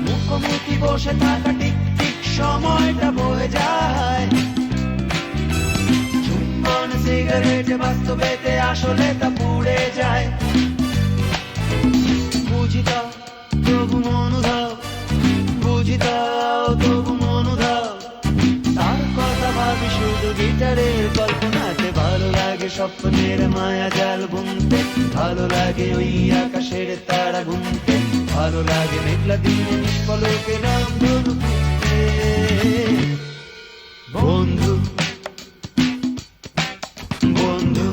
মুখোমুখি বসে থাকা টিক টিক সময়টা বয়ে যায়, চুম্বন সিগারেটে বাস্তবেতে আসলে তা পুড়ে যায়। বুঝিতাও তবু মনোধাও, বুঝিতাও তবু মনোধাও, তার কথা ভাবি শুধু গিটারের কল্পনাতে। ভালো লাগে স্বপ্নের মায়া জাল বুনতে, ভালো লাগে ওই আকাশের তারা গুনতে, ভালো লাগে মেঘলা দিনে নিষ্পলকে রামধনু খুঁজতে। বন্ধু বন্ধু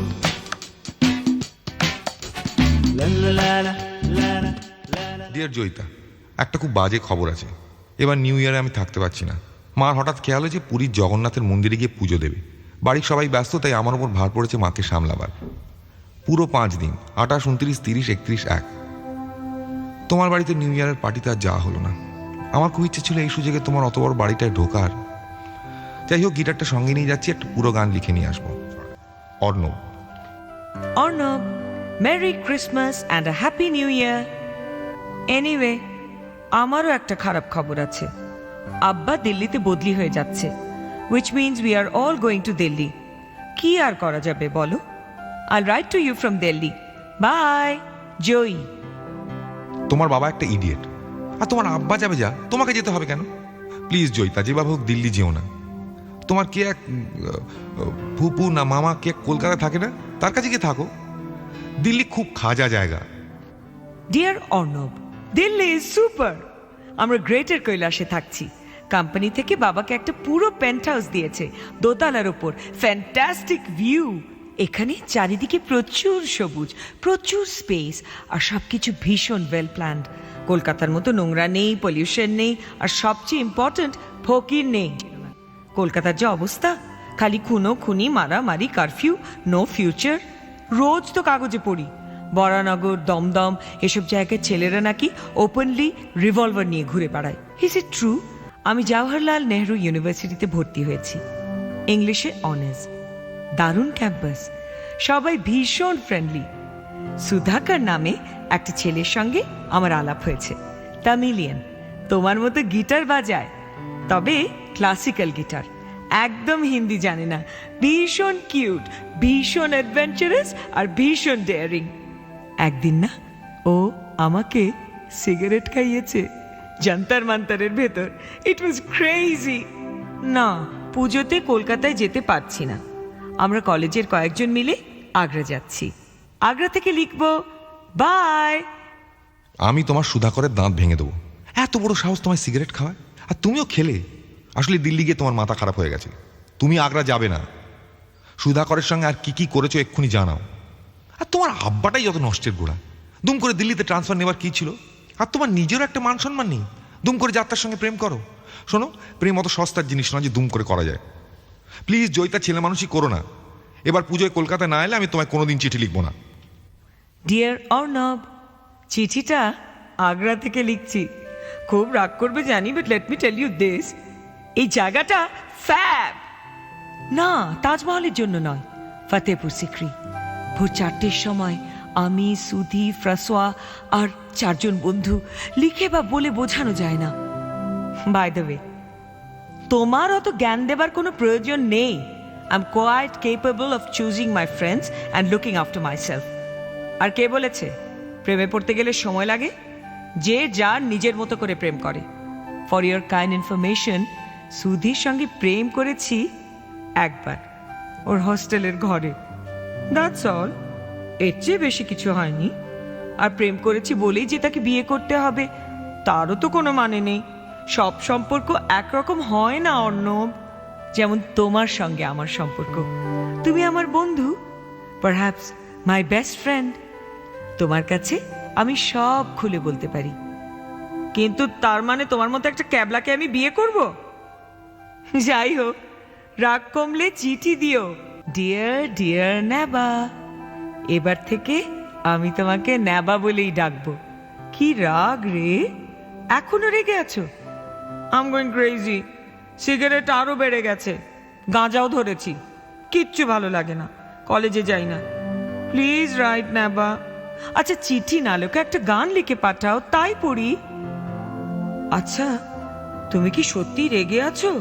ডিয়ার জয়িতা, একটা খুব বাজে খবর আছে। এবার নিউ ইয়ারে আমি থাকতে পারছি না। মার হঠাৎ খেয়াল হয়েছে পুরীর জগন্নাথের মন্দিরে গিয়ে পুজো দেবে। বাড়ির সবাই ব্যস্ত, তাই আমার ওপর ভার পড়েছে মাকে সামলাবার। পুরো 5 দিন, 28, 29, 30, 31, 1। তোমার বাড়িতে নিউ ইয়ারের পার্টিতে আর যাওয়া হলো না। আমার খুব ইচ্ছে ছিল এই সুযোগে তোমার অত বড় বাড়িটায় ঢোকার। যাই হোক, গিটারটা সঙ্গে নিয়ে যাচ্ছি, একটা পুরো গান লিখে নিয়ে আসবো। Arnab. Arnab, Merry Christmas and a Happy New Year. Anyway, আমারও একটা খারাপ খবর আছে। আব্বা দিল্লিতে বদলি হয়ে যাচ্ছে, which means we are all going to Delhi. কি আর করা যাবে বলো? I'll write to you from Delhi. Bye, Joey. তোমার বাবা একটা ইডিয়েট, আর তোমার আব্বা যাবে যা, তোমাকে যেতে হবে কেন? প্লিজ জয়িতা, যেভাবে হোক দিল্লি যেও না। তোমার কে এক ফুপু না মামা কে কলকাতায় থাকে না, তার কাছে গিয়ে থাকো। দিল্লি খুব খাজা জায়গা। Dear Arnab, Delhi is super. আমরা গ্রেটার কৈলাসে থাকছি। কোম্পানি থেকে বাবাকে একটা পুরো পেন্ট হাউস দিয়েছে, দোতলার ওপর, ফ্যান্টাস্টিক ভিউ। এখানে চারিদিকে প্রচুর সবুজ, প্রচুর স্পেস, আর সবকিছু ভীষণ ওয়েল প্ল্যান্ড। কলকাতার মতো নোংরা নেই, পলিউশন নেই, আর সবচেয়ে ইম্পর্ট্যান্ট ফকির নেই। কলকাতার যে অবস্থা, খালি খুনো খুনি, মারামারি, কারফিউ, নো ফিউচার। রোজ তো কাগজে পড়ি বরানগর, দমদম এসব জায়গায় ছেলেরা নাকি ওপেনলি রিভলভার নিয়ে ঘুরে বেড়ায়। Is it true? আমি জওহরলাল নেহরু ইউনিভার্সিটিতে ভর্তি হয়েছি, ইংলিশে অনার্স। দারুণ ক্যাম্পাস, সবাই ভীষণ ফ্রেন্ডলি। সুধাকর নামে একটা ছেলের সঙ্গে আমার আলাপ হয়েছে, তামিলিয়ান, তোমার মতো গিটার বাজায়, তবে ক্লাসিক্যাল গিটার, একদম হিন্দি জানে না। ভীষণ কিউট, ভীষণ অ্যাডভেঞ্চারাস, আর ভীষণ ডেয়ারিং। একদিন না ও আমাকে সিগারেট খাইয়েছে জান্তার মান্তারের ভেতর। ইট ওয়াজ ক্রেজি। না, পুজোতে কলকাতায় যেতে পারছি না। আমরা কলেজের কয়েকজন মিলে আগ্রা যাচ্ছি। আগ্রা থেকে লিখবো বাই। আমি তোমার সুধাকরের দাঁত ভেঙে দেবো। এত বড় সাহস তোমায় সিগারেট খাওয়ায়, আর তুমিও খেলে। আসলে দিল্লি গিয়ে তোমার মাথা খারাপ হয়ে গেছে, তুমি আগ্রা যাবে না। সুধাকরের সঙ্গে আর কি কি করেছো এক্ষুনি জানাও। আর তোমার আব্বাটাই যত নষ্টের গোড়া। দুম করে দিল্লিতে ট্রান্সফার নেবার কি ছিল? আর তোমার নিজেরও একটা মান সম্মান নেই, দুম করে যাত্রার সঙ্গে প্রেম করো। শোনো, প্রেম অত সস্তার জিনিস নয় যে দুম করে করা যায়। প্লিজ জয়িতা, ছেলে মানুষই করো না। এবার পুজোয় কলকাতা না এলে আমি তোমায় কোনোদিন চিঠি লিখবো না। ডিয়ার অর্ণব, চিঠিটা আগ্রা থেকে লিখছি। খুব রাগ করবে জানি, but let me tell you this, এই জায়গাটা ফ্যাব। না, তাজমহলের জন্য নয়, ফতেহপুর সিক্রি। ভোর 4টের সময় আমি, সুধি, ফ্রাসোয়া আর 4 জন বন্ধু, লিখে বা বলে বোঝানো যায় না। বাই দ্য ওয়ে, তোমার অত জ্ঞান দেবার কোনো প্রয়োজন নেই। I am quite capable of choosing my friends and looking after myself. আর কে বলেছে প্রেমে পড়তে গেলে সময় লাগে? যে যার নিজের মতো করে প্রেম করে। For your kind information, Sudhir সঙ্গে প্রেম করেছি একবার, ওর হস্টেলের ঘরে। দ্যাটস অল, এর চেয়ে বেশি কিছু হয়নি। আর প্রেম করেছি বলেই যে তাকে বিয়ে করতে হবে তারও তো কোনো মানে নেই। সব সম্পর্ক একরকম হয় না অর্ণব। যেমন তোমার সঙ্গে আমার সম্পর্ক, তুমি আমার বন্ধু, পারহ্যাপস মাই বেস্ট ফ্রেন্ড। তোমার কাছে আমি সব খুলে বলতে পারি, কিন্তু তার মানে তোমার মতো একটা ক্যাবলাকে আমি বিয়ে করব? যাই হোক, রাগ কমলে চিঠি দিও। ডিয়ার ডিয়ার নেবা। এবার থেকে আমি তোমাকে নেবা বলেই ডাকবো। কি রাগ রে, এখনো রেগে আছো? I am going crazy. Cigarette আরো বেড়ে গেছে, গাঁজাও ধরেছি, কিচ্ছু ভালো লাগে না, কলেজে যাই না। প্লিজ রাইট নেবা। আচ্ছা চিঠি না লেখো, একটা গান লিখে পাঠাও, তাই পড়ি। আচ্ছা তুমি কি সত্যি রেগে আছো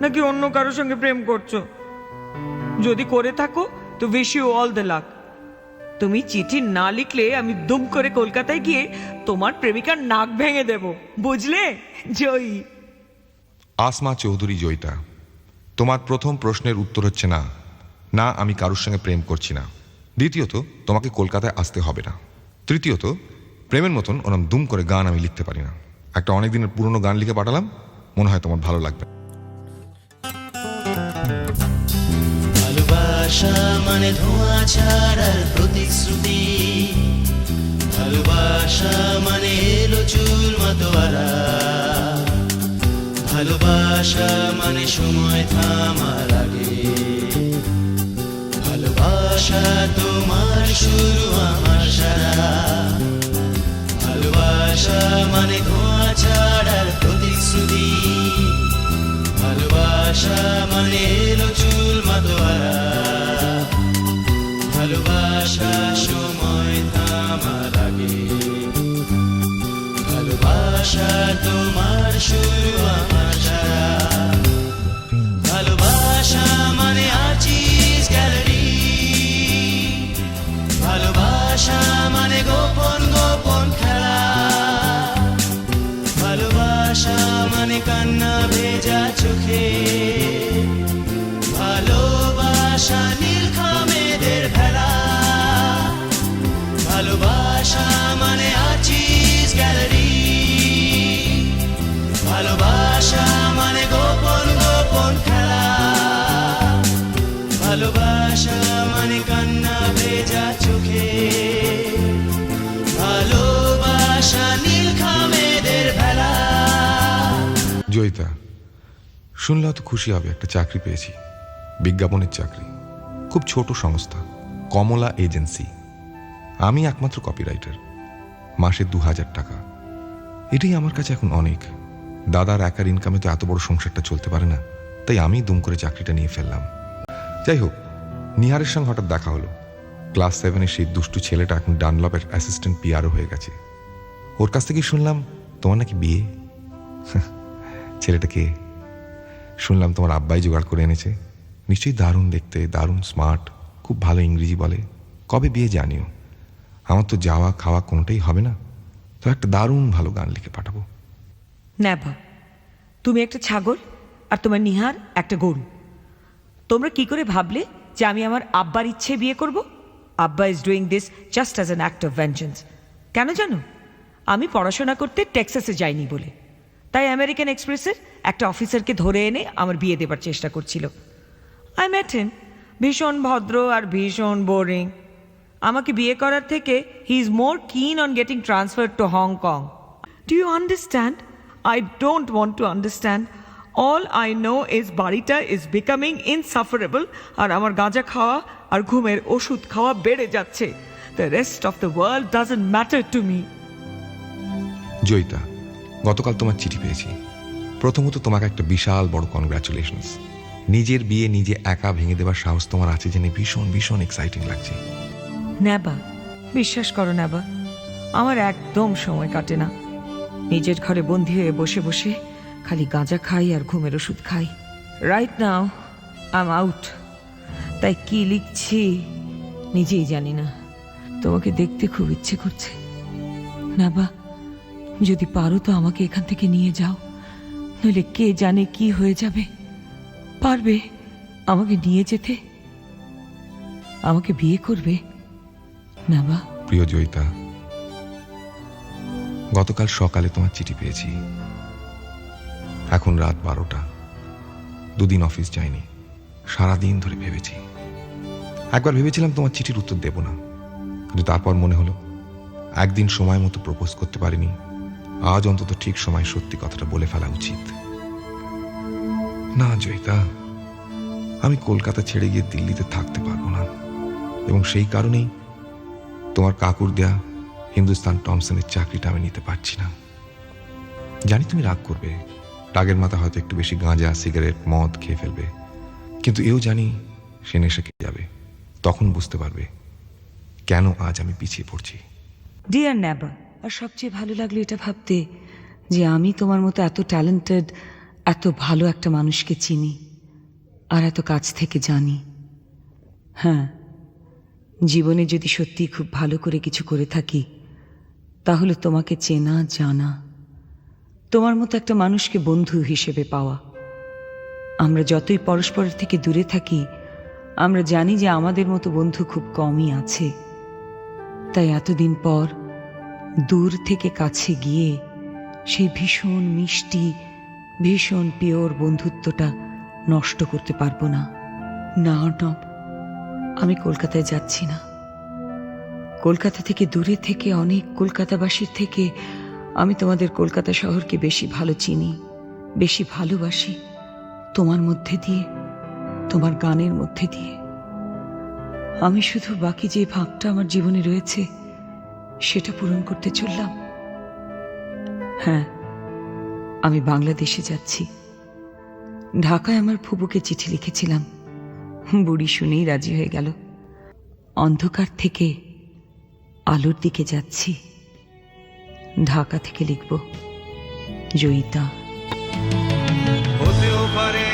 নাকি অন্য কারোর সঙ্গে প্রেম করছো? যদি করে থাকো তো wish you all the luck. তুমি চিঠি না লিখলে আমি দুম করে কলকাতায় গিয়ে তোমার প্রেমিকার নাক ভেঙে দেব, বুঝলে জয়ী? আসমা চৌধুরী জয়িতা, তোমার প্রথম প্রশ্নের উত্তর হচ্ছে না, না আমি কারোর সঙ্গে প্রেম করছি না। দ্বিতীয়ত, তোমাকে কলকাতায় আসতে হবে না। তৃতীয়ত, প্রেমের মতন ওরম দুম করে গান আমি লিখতে পারি না। একটা অনেক দিনের পুরনো গান লিখে পাঠালাম, মনে হয় তোমার ভালো লাগবে। ভালোবাসা মানে ধোঁয়া ছাড়ার প্রতিশ্রুতি, ভালোবাসা মানে এলো চুল মাতোয়ারা, ভালোবাসা মানে সময় থামার আগে, ভালোবাসা তোমার শুরু আমার সারা, ভালোবাসা মানে ধোঁয়া ছাড়ার প্রতিশ্রুতি, ভালোবাসা মানে এলো চুল মাতোয়ারা, ভালোবাসা সময় থামার আগে, ভালোবাসা তোমার শুরু আমার সারা, ভালোবাসা মানে আর্চিস গ্যালারি, ভালোবাসা মানে গোপন গোপন খেলা, ভালোবাসা মানে কান্না ভেজা চোখে, ভালোবাসা নীলখামেদের ভেলা, ভালোবাসা মানে আর্চিস গ্যালারি, ভালোবাসা মানে গোপন গোপন খেলা, ভালোবাসা মানে কান্না ভেজা চোখে, ভালোবাসা নীলখামেদের ভেলা। জয়িতা, শুনলেও তো খুশি হবে, একটা চাকরি পেয়েছি, বিজ্ঞাপনের চাকরি, খুব ছোট সংস্থা, কমলা এজেন্সি। আমি একমাত্র কপিরাইটার, মাসে 2000 টাকা। এটাই আমার কাছে এখন অনেক। দাদার একার ইনকামে তো এত বড় সংসারটা চলতে পারে না, তাই আমি দুম করে চাকরিটা নিয়ে ফেললাম। যাই হোক, নিহারের সঙ্গে হঠাৎ দেখা হলো। ক্লাস 7-এর সেই দুষ্টু ছেলেটা এখন ডানলপের অ্যাসিস্ট্যান্ট পিআরও হয়ে গেছে। ওর কাছ থেকে শুনলাম তোমার নাকি বিয়ে। ছেলেটা কে? শুনলাম তোমার আব্বাই জোগাড় করে এনেছে। নিশ্চয়ই দারুণ দেখতে, দারুণ স্মার্ট, খুব ভালো ইংরেজি বলে। কবে বিয়ে জানিও? আমার তো যাওয়া খাওয়া কোনোটাই হবে না, তো একটা দারুণ ভালো গান লিখে পাঠাবো। নেবা, তুমি একটা ছাগল আর তোমার নিহার একটা গরু। তোমরা কি করে ভাবলে যে আমি আমার আব্বার ইচ্ছে বিয়ে করব? আব্বা is doing this just as an act of vengeance. কেন জানো? আমি পড়াশোনা করতে টেক্সাসে যাইনি বলে, তাই আমেরিকান এক্সপ্রেসের একটা অফিসারকে ধরে এনে আমার বিয়ে দেবার চেষ্টা করছিল। আই মেট হিম, ভীষণ ভদ্র আর ভীষণ বোরিং। আমাকে বিয়ে করার থেকে হি is more keen on getting transfer to Hong Kong. Do you understand? I don't want to understand. All I know is বাড়িটা is becoming insufferable আর আমার গাঁজা খাওয়া আর ঘুমের ওষুধ খাওয়া বেড়ে যাচ্ছে। The rest of the world doesn't matter to me. Joyita, গতকাল তোমার চিঠি পেয়েছি। প্রথমত তোমাকে একটা বিশাল বড় কনগ্রাচুলেশনস। নিজের বিয়ে নিজে একা ভেঙে দেওয়ার সাহস তোমার আছে জেনে ভীষণ ভীষণ এক্সাইটিং লাগছে। নেবা, বিশ্বাস করো নেবা, আমার একদম সময় কাটে না। নিজের ঘরে বন্দি হয়ে বসে বসে খালি গাঁজা খাই আর ঘুমের ওষুধ খাই। Right now I am out. তাই কি লিখছি নিজেই জানি না। তোমাকে দেখতে খুব ইচ্ছে করছে। নেবা, যদি পারো তো আমাকে এখান থেকে নিয়ে যাও, নইলে কে জানে কি হয়ে যাবে। পারবে আমাকে নিয়ে যেতে? আমাকে বিয়ে করবে নেবা? প্রিয় জয়িতা, গতকাল সকালে তোমার চিঠি পেয়েছি। এখন রাত 12টা। দুদিন অফিস যাইনি, সারাদিন ধরে ভেবেছি। একবার ভেবেছিলাম তোমার চিঠির উত্তর দেব না, কিন্তু তারপর মনে হলো একদিন সময় মতো প্রপোজ করতে পারিনি, আজ অন্তত ঠিক সময় সত্যি কথাটা বলে ফেলা উচিত। না জয়িতা, আমি কলকাতা ছেড়ে গিয়ে দিল্লিতে থাকতে পারবো না, এবং সেই কারণেই তোমার কাকুর দেয়া হিন্দুস্তান টমসনের চাকরিটা আমি নিতে পারছি না। জানি তুমি রাগ করবে, রাগের মাথা হয়তো একটু বেশি গাঁজা সিগারেট মদ খেয়ে ফেলবে, কিন্তু এও জানি সে নেশা খেয়ে যাবে। তখন বুঝতে পারবে কেন আজ আমি পিছিয়ে পড়ছি। ডিয়ার নেবা, আর সবচেয়ে ভালো লাগলো এটা ভাবতে যে আমি তোমার মতো এত ট্যালেন্টেড, এত ভালো একটা মানুষকে চিনি আর এত কাছ থেকে জানি। হ্যাঁ, জীবনে যদি সত্যি খুব ভালো করে কিছু করে থাকি তাহলে তোমাকে চেনা জানা, তোমার মতো একটা মানুষকে বন্ধু হিসেবে পাওয়া। আমরা যতই পরস্পরের থেকে দূরে থাকি আমরা জানি যে আমাদের মতো বন্ধু খুব কমই আছে। তাই এতদিন পর দূর থেকে কাছে গিয়ে সেই ভীষণ মিষ্টি ভীষণ পিওর বন্ধুত্বটা নষ্ট করতে পারবো না। না অর্ণব, আমি কলকাতায় যাচ্ছি না। কলকাতা থেকে দূরে থেকে অনেক কলকাতাবাসীর থেকে আমি তোমাদের কলকাতা শহরকে বেশি ভালো চিনি, বেশি ভালোবাসি, তোমার মধ্যে দিয়ে, তোমার গানের মধ্যে দিয়ে। আমি শুধু বাকি যে ভাগটা আমার জীবনে রয়েছে সেটা পূরণ করতে চললাম। হ্যাঁ, আমি বাংলাদেশে যাচ্ছি। ঢাকায় আমার ফুপুকে চিঠি লিখেছিলাম, বুড়ি শুনেই রাজি হয়ে গেল। অন্ধকার থেকে আলোর দিকে যাচ্ছি। ঢাকা থেকে লিখব, জয়িতা। হতেও পারে